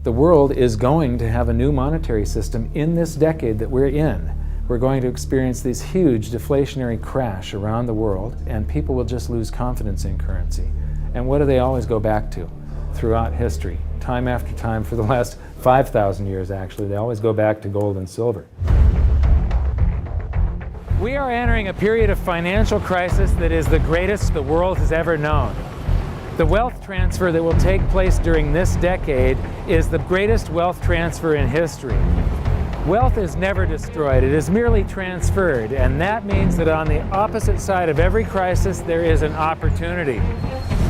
The world is going to have a new monetary system in this decade that we're in. We're going to experience this huge deflationary crash around the world, and people will just lose confidence in currency. And what do they always go back to throughout history? Time after time, for the last 5,000 years actually, they always go back to gold and silver. We are entering a period of financial crisis that is the greatest the world has ever known. The wealth transfer that will take place during this decade is the greatest wealth transfer in history. Wealth is never destroyed, it is merely transferred, and that means that on the opposite side of every crisis there is an opportunity.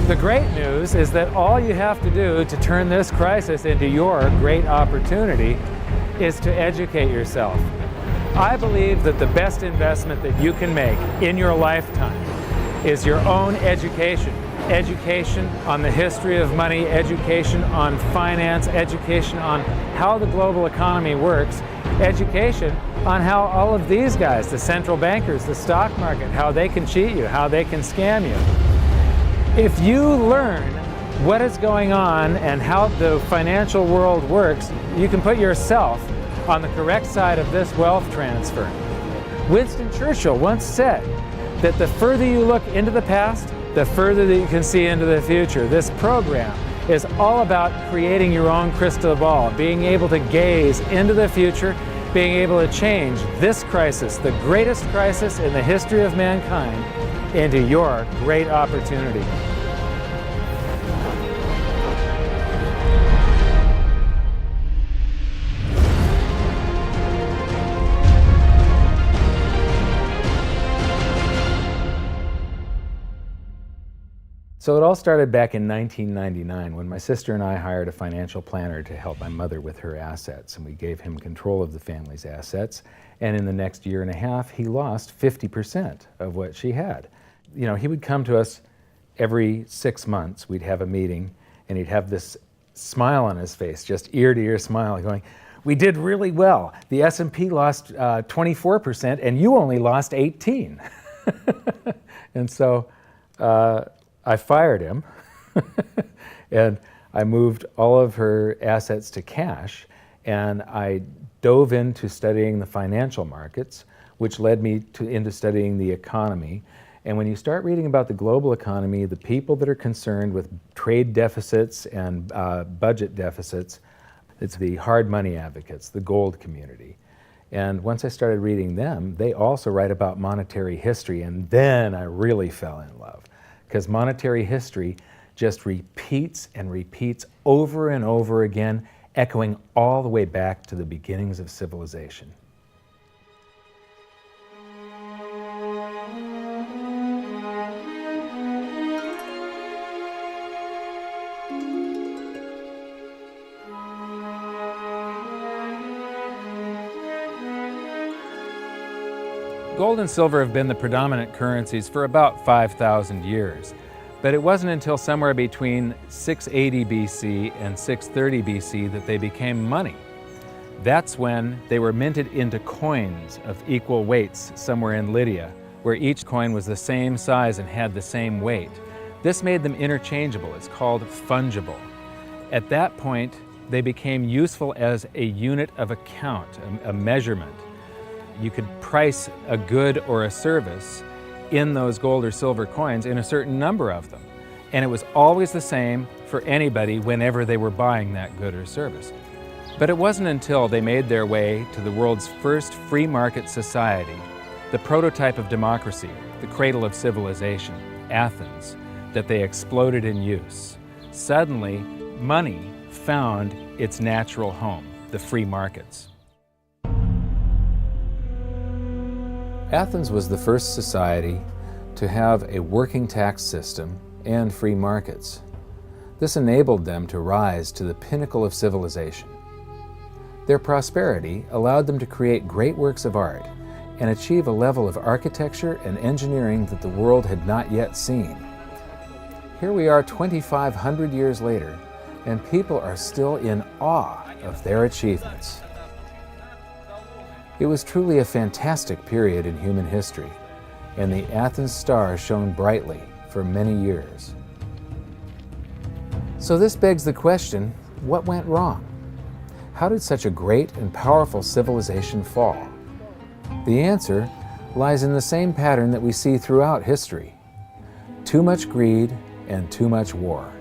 The great news is that all you have to do to turn this crisis into your great opportunity is to educate yourself. I believe that the best investment that you can make in your lifetime is your own education. Education on the history of money, education on finance, education on how the global economy works, education on how all of these guys, the central bankers, the stock market, how they can cheat you, how they can scam you. If you learn what is going on and how the financial world works, you can put yourself on the correct side of this wealth transfer. Winston Churchill once said that the further you look into the past, the further that you can see into the future. This program is all about creating your own crystal ball, being able to gaze into the future, being able to change this crisis, the greatest crisis in the history of mankind, into your great opportunity. So it all started back in 1999 when my sister and I hired a financial planner to help my mother with her assets, and we gave him control of the family's assets. And in the next year and a half, he lost 50% of what she had. You know, he would come to us every 6 months. We'd have a meeting, and he'd have this smile on his face, just ear-to-ear smile, going, "We did really well. The S&P lost 24%, and you only lost 18." And so I fired him, and I moved all of her assets to cash, and I dove into studying the financial markets, which led me into studying the economy. And when you start reading about the global economy, the people that are concerned with trade deficits and budget deficits, it's the hard money advocates, the gold community. And once I started reading them, they also write about monetary history, and then I really fell in love. Because monetary history just repeats and repeats over and over again, echoing all the way back to the beginnings of civilization. Gold and silver have been the predominant currencies for about 5,000 years, but it wasn't until somewhere between 680 BC and 630 BC that they became money. That's when they were minted into coins of equal weights somewhere in Lydia, where each coin was the same size and had the same weight. This made them interchangeable. It's called fungible. At that point, they became useful as a unit of account, a measurement. You could price a good or a service in those gold or silver coins in a certain number of them. And it was always the same for anybody whenever they were buying that good or service. But it wasn't until they made their way to the world's first free market society, the prototype of democracy, the cradle of civilization, Athens, that they exploded in use. Suddenly, money found its natural home, the free markets. Athens was the first society to have a working tax system and free markets. This enabled them to rise to the pinnacle of civilization. Their prosperity allowed them to create great works of art and achieve a level of architecture and engineering that the world had not yet seen. Here we are 2,500 years later, and people are still in awe of their achievements. It was truly a fantastic period in human history, and the Athens star shone brightly for many years. So this begs the question, what went wrong? How did such a great and powerful civilization fall? The answer lies in the same pattern that we see throughout history: too much greed and too much war.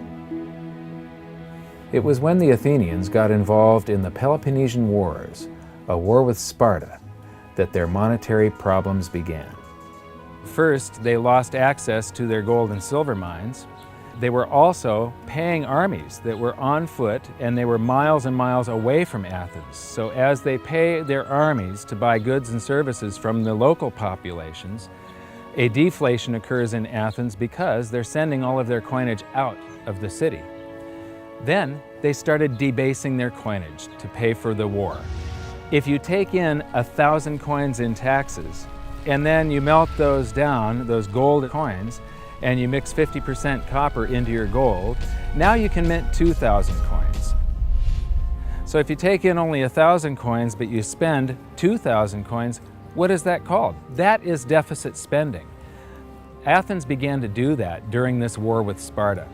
It was when the Athenians got involved in the Peloponnesian Wars, a war with Sparta, that their monetary problems began. First, they lost access to their gold and silver mines. They were also paying armies that were on foot, and they were miles and miles away from Athens. So as they pay their armies to buy goods and services from the local populations, a deflation occurs in Athens because they're sending all of their coinage out of the city. Then they started debasing their coinage to pay for the war. If you take in 1,000 coins in taxes, and then you melt those down, those gold coins, and you mix 50% copper into your gold, now you can mint 2,000 coins. So if you take in only 1,000 coins, but you spend 2,000 coins, what is that called? That is deficit spending. Athens began to do that during this war with Sparta.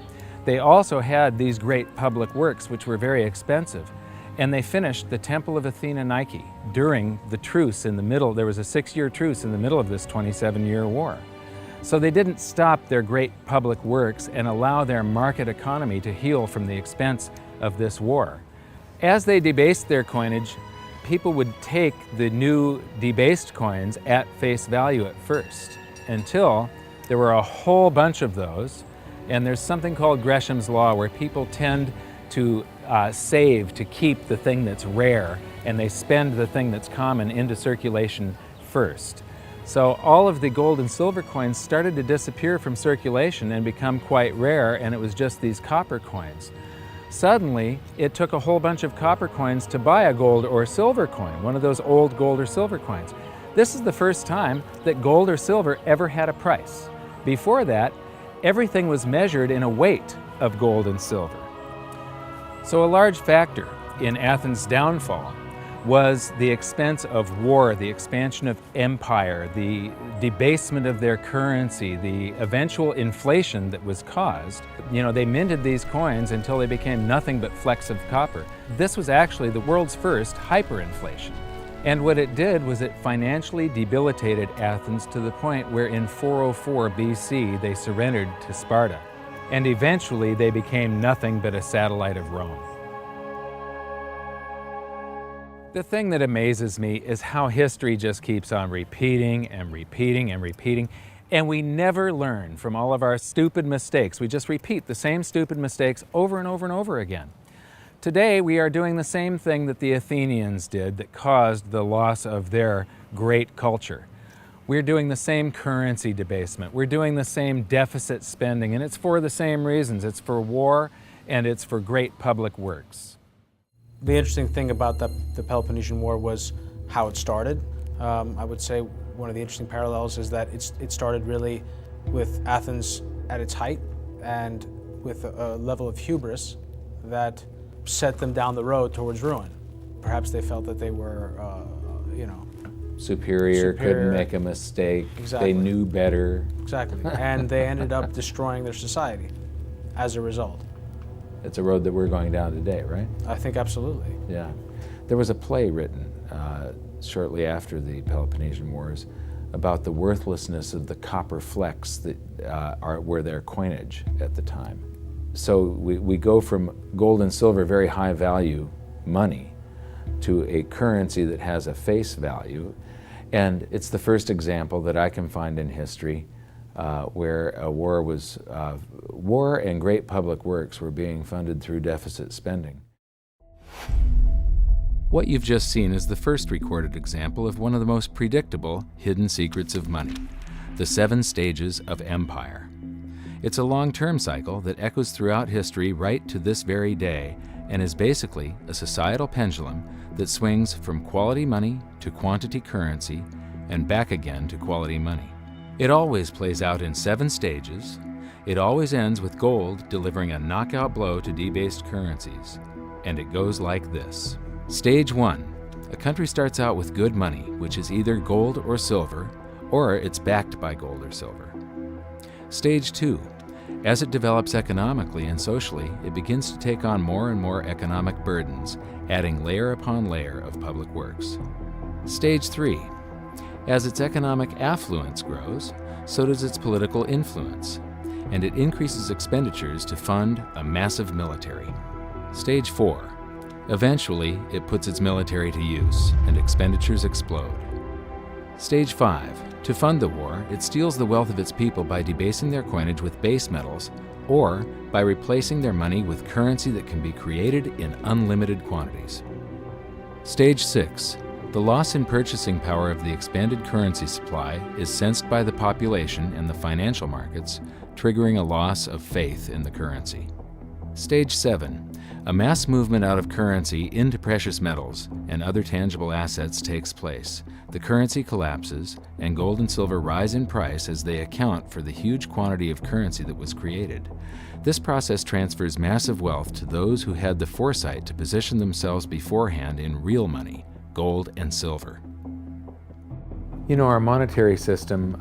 They also had these great public works, which were very expensive, and they finished the Temple of Athena Nike during the truce in the middle. There was a 6-year truce in the middle of this 27-year war. So they didn't stop their great public works and allow their market economy to heal from the expense of this war. As they debased their coinage, people would take the new debased coins at face value at first, until there were a whole bunch of those. And there's something called Gresham's Law, where people tend to save to keep the thing that's rare, and they spend the thing that's common into circulation first. So all of the gold and silver coins started to disappear from circulation and become quite rare, and it was just these copper coins. Suddenly, it took a whole bunch of copper coins to buy a gold or silver coin, one of those old gold or silver coins. This is the first time that gold or silver ever had a price. Before that, everything was measured in a weight of gold and silver. So a large factor in Athens' downfall was the expense of war, the expansion of empire, the debasement of their currency, the eventual inflation that was caused. They minted these coins until they became nothing but flecks of copper. This was actually the world's first hyperinflation. And what it did was it financially debilitated Athens to the point where in 404 BC they surrendered to Sparta. And eventually they became nothing but a satellite of Rome. The thing that amazes me is how history just keeps on repeating and repeating and repeating, and we never learn from all of our stupid mistakes. We just repeat the same stupid mistakes over and over and over again. Today we are doing the same thing that the Athenians did that caused the loss of their great culture. We're doing the same currency debasement. We're doing the same deficit spending, and it's for the same reasons. It's for war and it's for great public works. The interesting thing about the Peloponnesian War was how it started. I would say one of the interesting parallels is that it started really with Athens at its height and with a level of hubris that set them down the road towards ruin. Perhaps they felt that they were, superior, couldn't make a mistake. Exactly. They knew better. Exactly. And they ended up destroying their society as a result. It's a road that we're going down today, right? I think absolutely. Yeah. There was a play written shortly after the Peloponnesian Wars about the worthlessness of the copper flecks that were their coinage at the time. So we go from gold and silver, very high value money, to a currency that has a face value. And it's the first example that I can find in history where a war and great public works were being funded through deficit spending. What you've just seen is the first recorded example of one of the most predictable hidden secrets of money, the 7 stages of empire. It's a long-term cycle that echoes throughout history right to this very day and is basically a societal pendulum that swings from quality money to quantity currency and back again to quality money. It always plays out in 7 stages. It always ends with gold delivering a knockout blow to debased currencies. And it goes like this. Stage 1. A country starts out with good money, which is either gold or silver, or it's backed by gold or silver. Stage 2. As it develops economically and socially, it begins to take on more and more economic burdens, adding layer upon layer of public works. Stage 3. As its economic affluence grows, so does its political influence, and it increases expenditures to fund a massive military. Stage 4. Eventually, it puts its military to use, and expenditures explode. Stage 5. To fund the war, it steals the wealth of its people by debasing their coinage with base metals, or by replacing their money with currency that can be created in unlimited quantities. Stage 6. The loss in purchasing power of the expanded currency supply is sensed by the population and the financial markets, triggering a loss of faith in the currency. Stage 7. A mass movement out of currency into precious metals and other tangible assets takes place. The currency collapses, and gold and silver rise in price as they account for the huge quantity of currency that was created. This process transfers massive wealth to those who had the foresight to position themselves beforehand in real money, gold and silver. You know, our monetary system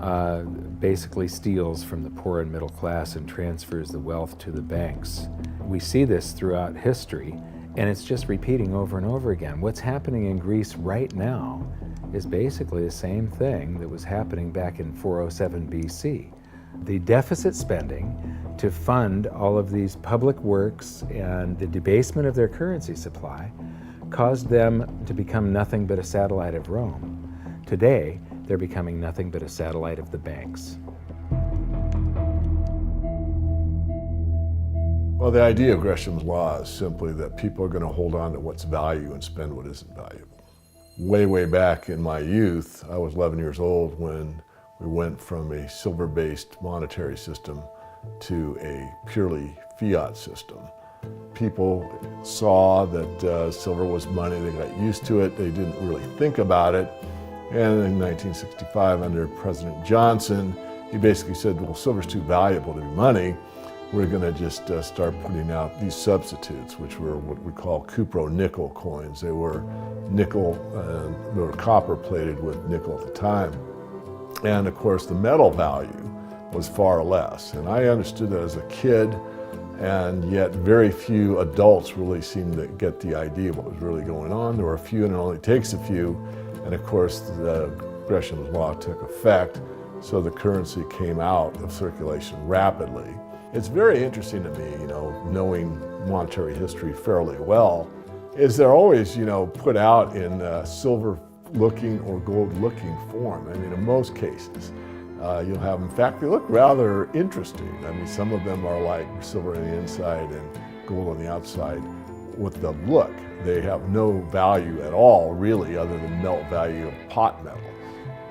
basically steals from the poor and middle class and transfers the wealth to the banks. We see this throughout history, and it's just repeating over and over again. What's happening in Greece right now is basically the same thing that was happening back in 407 BC. The deficit spending to fund all of these public works and the debasement of their currency supply caused them to become nothing but a satellite of Rome. Today, they're becoming nothing but a satellite of the banks. Well, the idea of Gresham's law is simply that people are going to hold on to what's value and spend what isn't valuable. Way back in my youth, I was 11 years old when we went from a silver-based monetary system to a purely fiat system. People saw that silver was money, they got used to it, they didn't really think about it. And in 1965, under President Johnson, he basically said, well, silver's too valuable to be money. We're going to just start putting out these substitutes, which were what we call cupro-nickel coins. They were nickel, they were copper plated with nickel at the time. And of course, the metal value was far less. And I understood that as a kid, and yet very few adults really seemed to get the idea of what was really going on. There were a few, and it only takes a few. And of course, the Gresham's law took effect, so the currency came out of circulation rapidly. It's very interesting to me, you know, knowing monetary history fairly well, is they're always, you know, put out in silver-looking or gold-looking form. I mean, in most cases, you'll have, in fact, they look rather interesting. I mean, some of them are like silver on the inside and gold on the outside. With the look, they have no value at all, really, other than melt value of pot metal.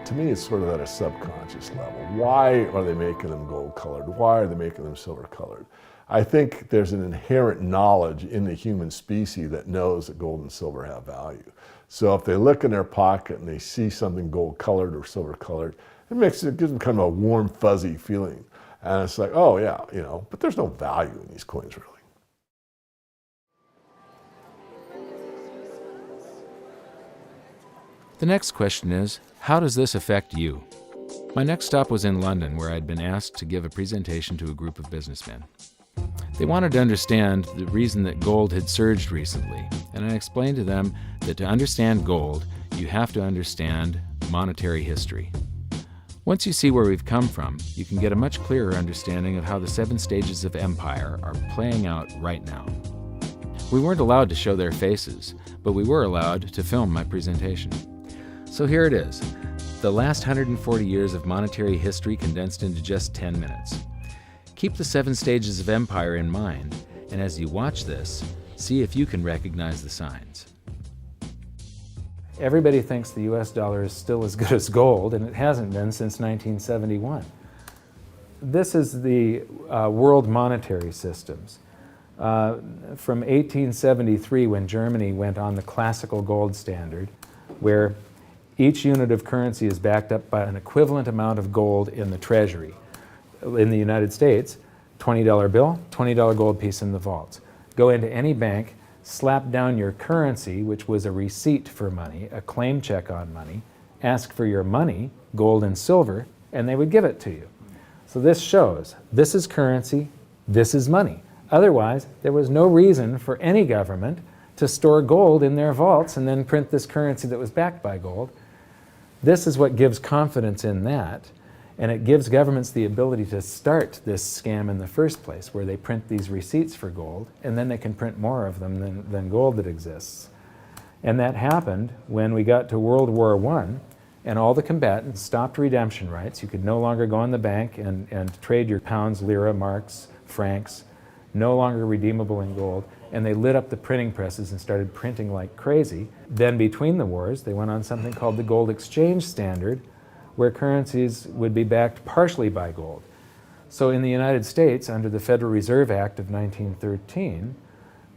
To me, it's sort of at a subconscious level. Why are they making them gold colored? Why are they making them silver colored? I think there's an inherent knowledge in the human species that knows that gold and silver have value. So if they look in their pocket and they see something gold colored or silver colored, it gives them kind of a warm, fuzzy feeling. And it's like, oh yeah, you know, but there's no value in these coins really. The next question is, how does this affect you? My next stop was in London, where I'd been asked to give a presentation to a group of businessmen. They wanted to understand the reason that gold had surged recently, and I explained to them that to understand gold, you have to understand monetary history. Once you see where we've come from, you can get a much clearer understanding of how the 7 stages of empire are playing out right now. We weren't allowed to show their faces, but we were allowed to film my presentation. So here it is, the last 140 years of monetary history condensed into just 10 minutes. Keep the 7 stages of empire in mind, and as you watch this, see if you can recognize the signs. Everybody thinks the US dollar is still as good as gold, and it hasn't been since 1971. This is the world monetary systems. From 1873, when Germany went on the classical gold standard, where each unit of currency is backed up by an equivalent amount of gold in the treasury. In the United States, $20 bill, $20 gold piece in the vaults. Go into any bank, slap down your currency, which was a receipt for money, a claim check on money, ask for your money, gold and silver, and they would give it to you. So this shows this is currency, this is money. Otherwise, there was no reason for any government to store gold in their vaults and then print this currency that was backed by gold. This is what gives confidence in that, and it gives governments the ability to start this scam in the first place, where they print these receipts for gold, and then they can print more of them than gold that exists. And that happened when we got to World War I, and all the combatants stopped redemption rights. You could no longer go in the bank and trade your pounds, lira, marks, francs, no longer redeemable in gold, and they lit up the printing presses and started printing like crazy. Then between the wars, they went on something called the gold exchange standard, where currencies would be backed partially by gold. So in the United States, under the Federal Reserve Act of 1913,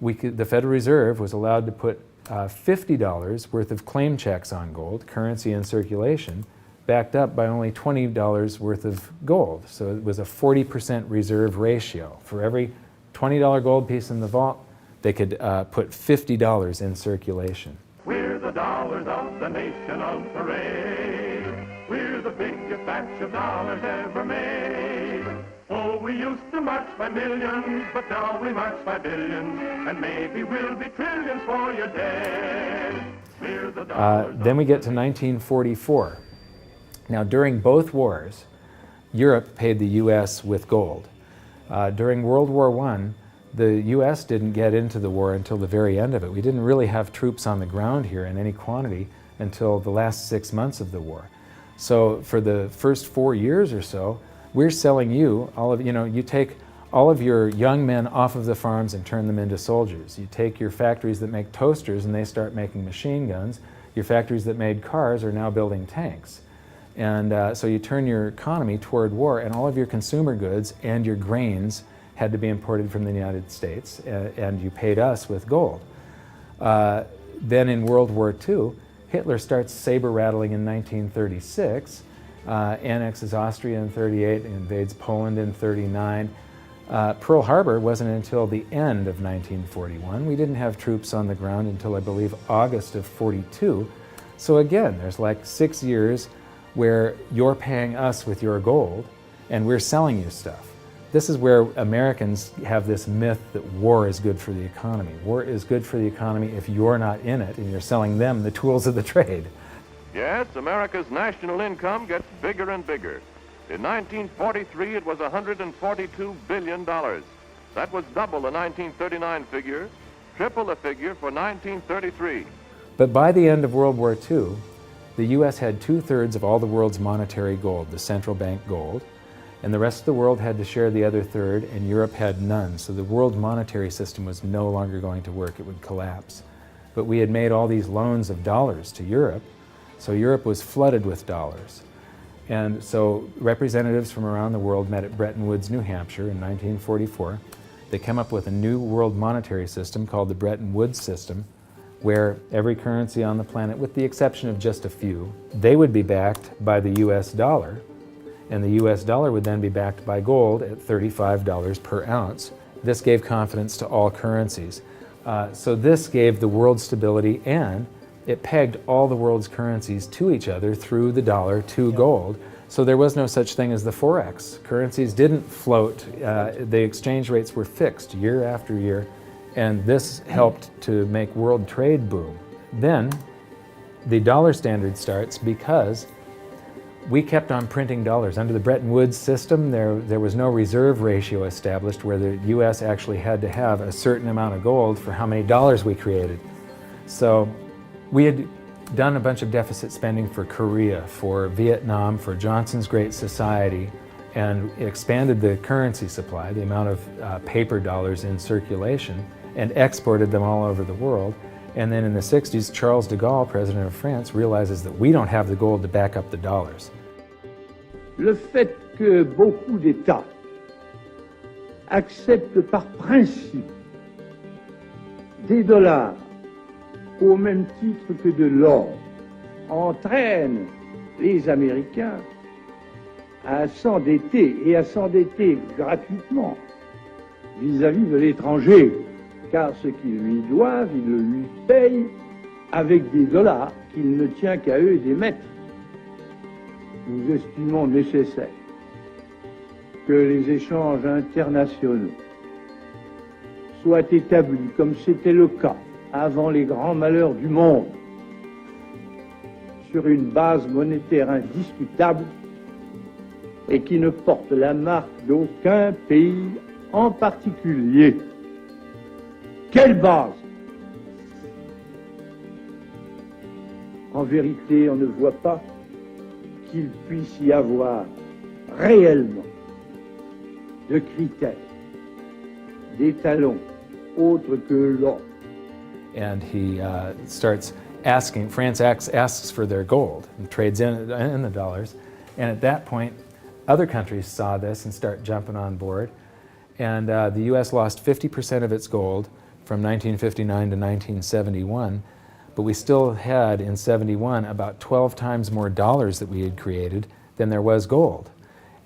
the Federal Reserve was allowed to put $50 worth of claim checks on gold, currency in circulation, backed up by only $20 worth of gold. So it was a 40% reserve ratio. For every $20 gold piece in the vault, they could put $50 in circulation. We're the dollars of the nation of parade. We're the biggest batch of dollars ever made. Oh, we used to march by millions, but now we march by billions, and maybe we'll be trillions for your dead. We're the dollars. Then we get to 1944. Now, during both wars, Europe paid the U.S. with gold. During World War I, the U.S. didn't get into the war until the very end of it. We didn't really have troops on the ground here in any quantity until the last 6 months of the war. So for the first 4 years or so, we're selling you you take all of your young men off of the farms and turn them into soldiers. You take your factories that make toasters and they start making machine guns. Your factories that made cars are now building tanks. And so you turn your economy toward war, and all of your consumer goods and your grains had to be imported from the United States, and you paid us with gold. Then in World War II, Hitler starts saber rattling in 1936, annexes Austria in 38, invades Poland in 39. Pearl Harbor wasn't until the end of 1941. We didn't have troops on the ground until, I believe, August of 42. So again, there's like 6 years where you're paying us with your gold and we're selling you stuff. This is where Americans have this myth that war is good for the economy. War is good for the economy if you're not in it and you're selling them the tools of the trade. Yes, America's national income gets bigger and bigger. In 1943, it was $142 billion. That was double the 1939 figure, triple the figure for 1933. But by the end of World War II, the U.S. had 2/3 of all the world's monetary gold, the central bank gold, and the rest of the world had to share the other third, and Europe had none. So the world monetary system was no longer going to work. It would collapse. But we had made all these loans of dollars to Europe, so Europe was flooded with dollars. And so representatives from around the world met at Bretton Woods, New Hampshire in 1944. They came up with a new world monetary system called the Bretton Woods system, where every currency on the planet, with the exception of just a few, they would be backed by the US dollar, and the US dollar would then be backed by gold at $35 per ounce. This gave confidence to all currencies. So this gave the world stability, and it pegged all the world's currencies to each other through the dollar to gold. So there was no such thing as the Forex. Currencies didn't float. The exchange rates were fixed year after year, and this helped to make world trade boom. Then the dollar standard starts because we kept on printing dollars. Under the Bretton Woods system, there was no reserve ratio established where the US actually had to have a certain amount of gold for how many dollars we created. So we had done a bunch of deficit spending for Korea, for Vietnam, for Johnson's Great Society, and expanded the currency supply, the amount of paper dollars in circulation, and exported them all over the world. And then in the 60s, Charles de Gaulle, president of France, realizes that we don't have the gold to back up the dollars. Le fait que beaucoup d'États acceptent par principe des dollars au même titre que de l'or entraîne les Américains à s'endetter et à s'endetter gratuitement vis-à-vis de l'étranger, car ce qu'ils lui doivent, ils le lui payent avec des dollars qu'il ne tient qu'à eux d'émettre. Nous estimons nécessaire que les échanges internationaux soient établis comme c'était le cas avant les grands malheurs du monde, sur une base monétaire indiscutable et qui ne porte la marque d'aucun pays en particulier. Quelle base? En vérité, on ne voit pas qu'il puisse y avoir réellement de critères, d'étalons autres que l'or. And he starts asking, France asks for their gold and trades in the dollars. And at that point, other countries saw this and start jumping on board. And the US lost 50% of its gold from 1959 to 1971. But we still had, in 71, about 12 times more dollars that we had created than there was gold.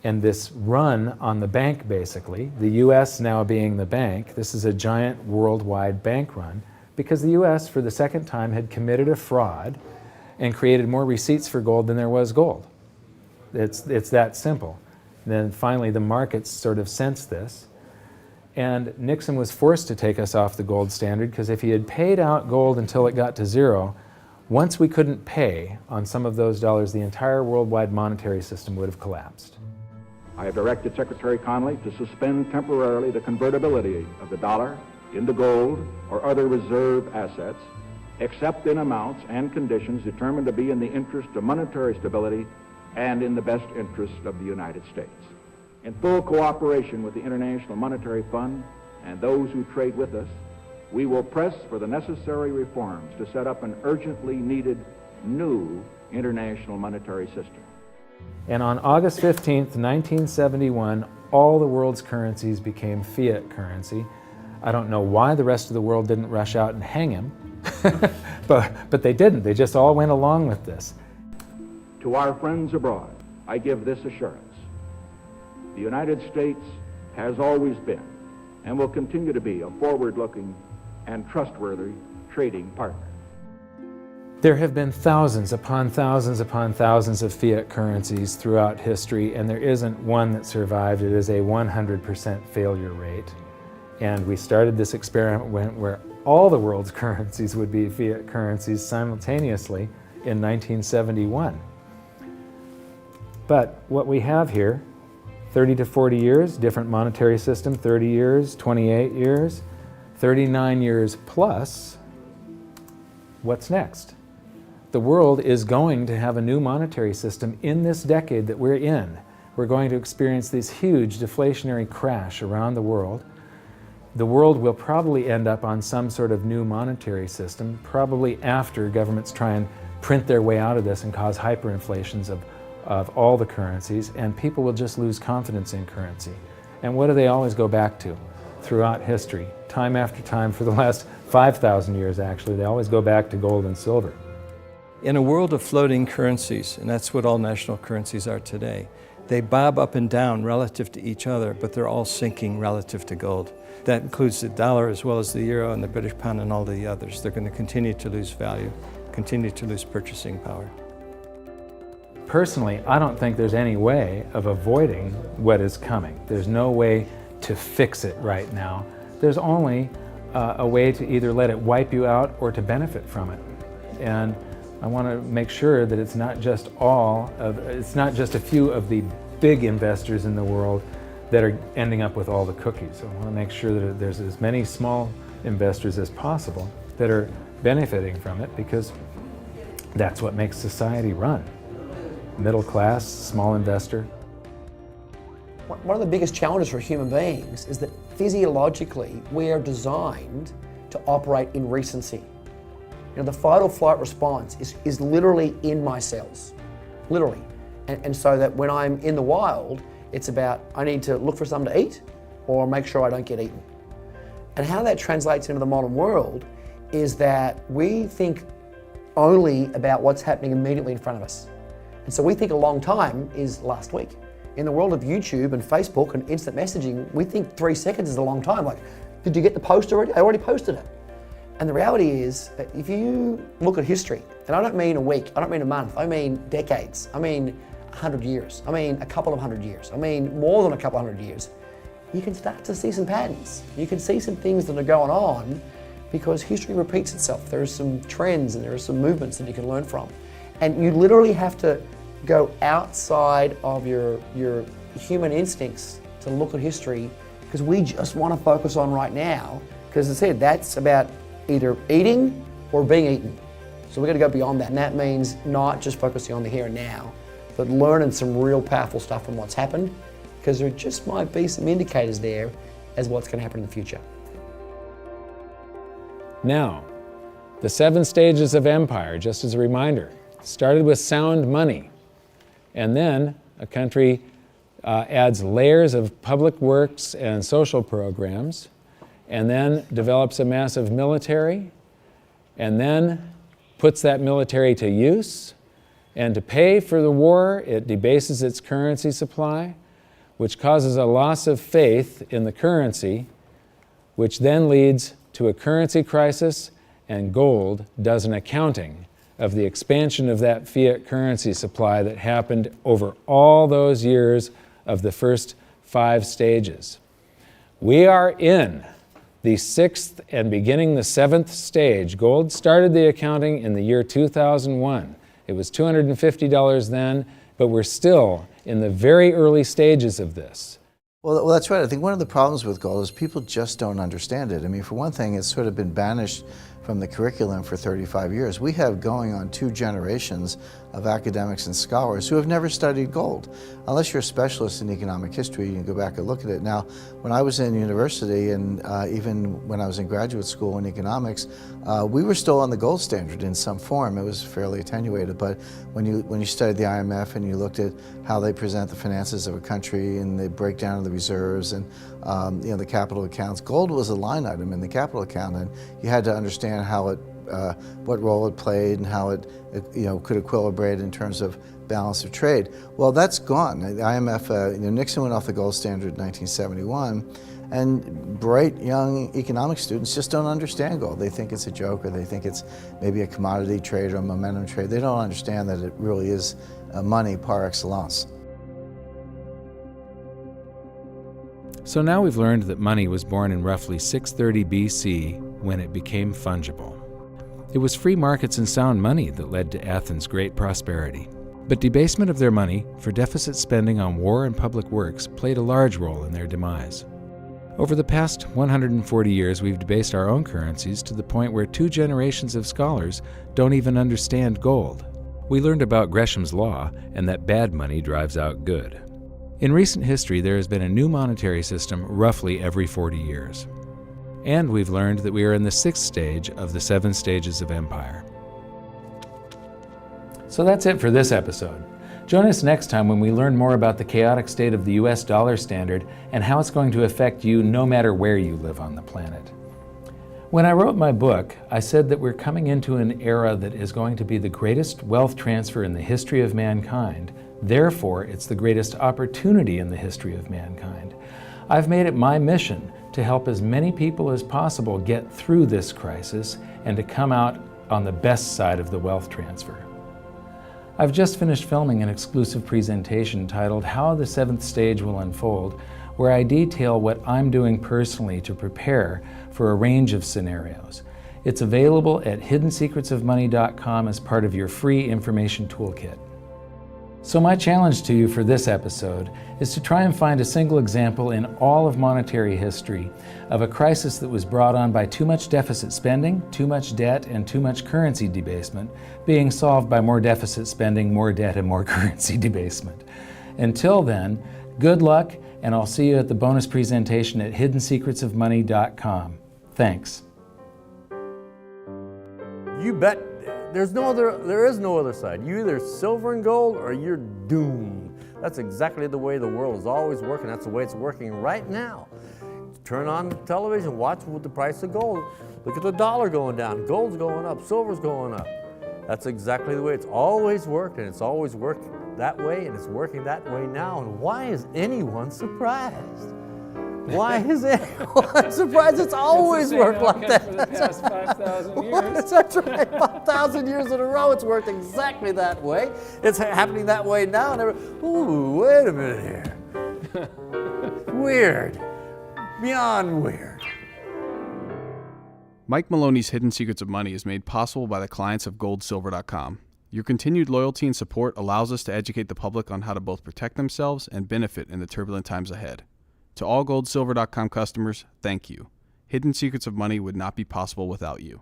And this run on the bank, basically, the US now being the bank, this is a giant worldwide bank run, because the US, for the second time, had committed a fraud and created more receipts for gold than there was gold. It's that simple. And then finally, the markets sort of sensed this. And Nixon was forced to take us off the gold standard, because if he had paid out gold until it got to zero, once we couldn't pay on some of those dollars, the entire worldwide monetary system would have collapsed. I have directed Secretary Connally to suspend temporarily the convertibility of the dollar into gold or other reserve assets, except in amounts and conditions determined to be in the interest of monetary stability and in the best interest of the United States. In full cooperation with the International Monetary Fund and those who trade with us, we will press for the necessary reforms to set up an urgently needed new international monetary system. And on August 15th, 1971, all the world's currencies became fiat currency. I don't know why the rest of the world didn't rush out and hang him, but they didn't. They just all went along with this. To our friends abroad, I give this assurance. The United States has always been and will continue to be a forward-looking and trustworthy trading partner. There have been thousands upon thousands upon thousands of fiat currencies throughout history, and there isn't one that survived. It is a 100% failure rate. And we started this experiment where all the world's currencies would be fiat currencies simultaneously in 1971. But what we have here, 30 to 40 years, different monetary system, 30 years, 28 years, 39 years plus, what's next? The world is going to have a new monetary system in this decade that we're in. We're going to experience this huge deflationary crash around the world. The world will probably end up on some sort of new monetary system, probably after governments try and print their way out of this and cause hyperinflations of all the currencies, and people will just lose confidence in currency. And what do they always go back to throughout history? Time after time, for the last 5,000 years actually, they always go back to gold and silver. In a world of floating currencies, and that's what all national currencies are today, they bob up and down relative to each other, but they're all sinking relative to gold. That includes the dollar as well as the euro and the British pound and all the others. They're going to continue to lose value, continue to lose purchasing power. Personally, I don't think there's any way of avoiding what is coming. There's no way to fix it right now. There's only a way to either let it wipe you out or to benefit from it. And I want to make sure that it's not just a few of the big investors in the world that are ending up with all the cookies. I want to make sure that there's as many small investors as possible that are benefiting from it, because that's what makes society run. Middle class, small investor. One of the biggest challenges for human beings is that physiologically we are designed to operate in recency. You know, the fight or flight response is literally in my cells, literally. And so that when I'm in the wild, it's about I need to look for something to eat or make sure I don't get eaten. And how that translates into the modern world is that we think only about what's happening immediately in front of us. And so we think a long time is last week. In the world of YouTube and Facebook and instant messaging, we think 3 seconds is a long time. Like, did you get the post already? I already posted it. And the reality is that if you look at history, and I don't mean a week, I don't mean a month, I mean decades, I mean 100 years, I mean a couple of 100 years, I mean more than a couple 100 years, you can start to see some patterns. You can see some things that are going on because history repeats itself. There are some trends and there are some movements that you can learn from. And you literally have to go outside of your human instincts to look at history, because we just want to focus on right now, because as I said, that's about either eating or being eaten. So we've got to go beyond that, and that means not just focusing on the here and now, but learning some real powerful stuff from what's happened, because there just might be some indicators there as what's going to happen in the future. Now, the 7 stages of empire, just as a reminder, started with sound money, and then a country adds layers of public works and social programs, and then develops a massive military, and then puts that military to use, and to pay for the war, it debases its currency supply, which causes a loss of faith in the currency, which then leads to a currency crisis, and gold does an accounting of the expansion of that fiat currency supply that happened over all those years of the first 5 stages. We are in the 6th and beginning the 7th stage. Gold started the accounting in the year 2001. It was $250 then, but we're still in the very early stages of this. Well, that's right. I think one of the problems with gold is people just don't understand it. I mean, for one thing, it's sort of been banished from the curriculum for 35 years. We have going on 2 generations of academics and scholars who have never studied gold. Unless you're a specialist in economic history, you can go back and look at it. Now, when I was in university and even when I was in graduate school in economics, we were still on the gold standard in some form. It was fairly attenuated, but when you studied the IMF and you looked at how they present the finances of a country and the breakdown of the reserves and the capital accounts, gold was a line item in the capital account, and you had to understand how it, what role it played and how it could equilibrate in terms of balance of trade. Well, that's gone. The IMF, Nixon went off the gold standard in 1971, and bright young economic students just don't understand gold. They think it's a joke, or they think it's maybe a commodity trade or a momentum trade. They don't understand that it really is money par excellence. So now we've learned that money was born in roughly 630 BC when it became fungible. It was free markets and sound money that led to Athens' great prosperity. But debasement of their money for deficit spending on war and public works played a large role in their demise. Over the past 140 years, we've debased our own currencies to the point where 2 generations of scholars don't even understand gold. We learned about Gresham's law and that bad money drives out good. In recent history, there has been a new monetary system roughly every 40 years. And we've learned that we are in the 6th stage of the 7 stages of empire. So that's it for this episode. Join us next time when we learn more about the chaotic state of the US dollar standard and how it's going to affect you no matter where you live on the planet. When I wrote my book, I said that we're coming into an era that is going to be the greatest wealth transfer in the history of mankind. Therefore, it's the greatest opportunity in the history of mankind. I've made it my mission to help as many people as possible get through this crisis and to come out on the best side of the wealth transfer. I've just finished filming an exclusive presentation titled How the 7th Stage Will Unfold, where I detail what I'm doing personally to prepare for a range of scenarios. It's available at hiddensecretsofmoney.com as part of your free information toolkit. So my challenge to you for this episode is to try and find a single example in all of monetary history of a crisis that was brought on by too much deficit spending, too much debt, and too much currency debasement being solved by more deficit spending, more debt, and more currency debasement. Until then, good luck, and I'll see you at the bonus presentation at hiddensecretsofmoney.com. Thanks. You bet. There is no other side. You're either silver and gold or you're doomed. That's exactly the way the world is always working. That's the way it's working right now. Turn on the television, watch with the price of gold. Look at the dollar going down, gold's going up, silver's going up. That's exactly the way it's always worked, and it's always worked that way, and it's working that way now. And why is anyone surprised? Why is it? I'm surprised it's always worked like that. For the past 5,000 years. That's right, 5,000 years in a row, it's worked exactly that way. It's happening that way now. And ooh, wait a minute here. Weird. Beyond weird. Mike Maloney's Hidden Secrets of Money is made possible by the clients of goldsilver.com. Your continued loyalty and support allows us to educate the public on how to both protect themselves and benefit in the turbulent times ahead. To all goldsilver.com customers, thank you. Hidden Secrets of Money would not be possible without you.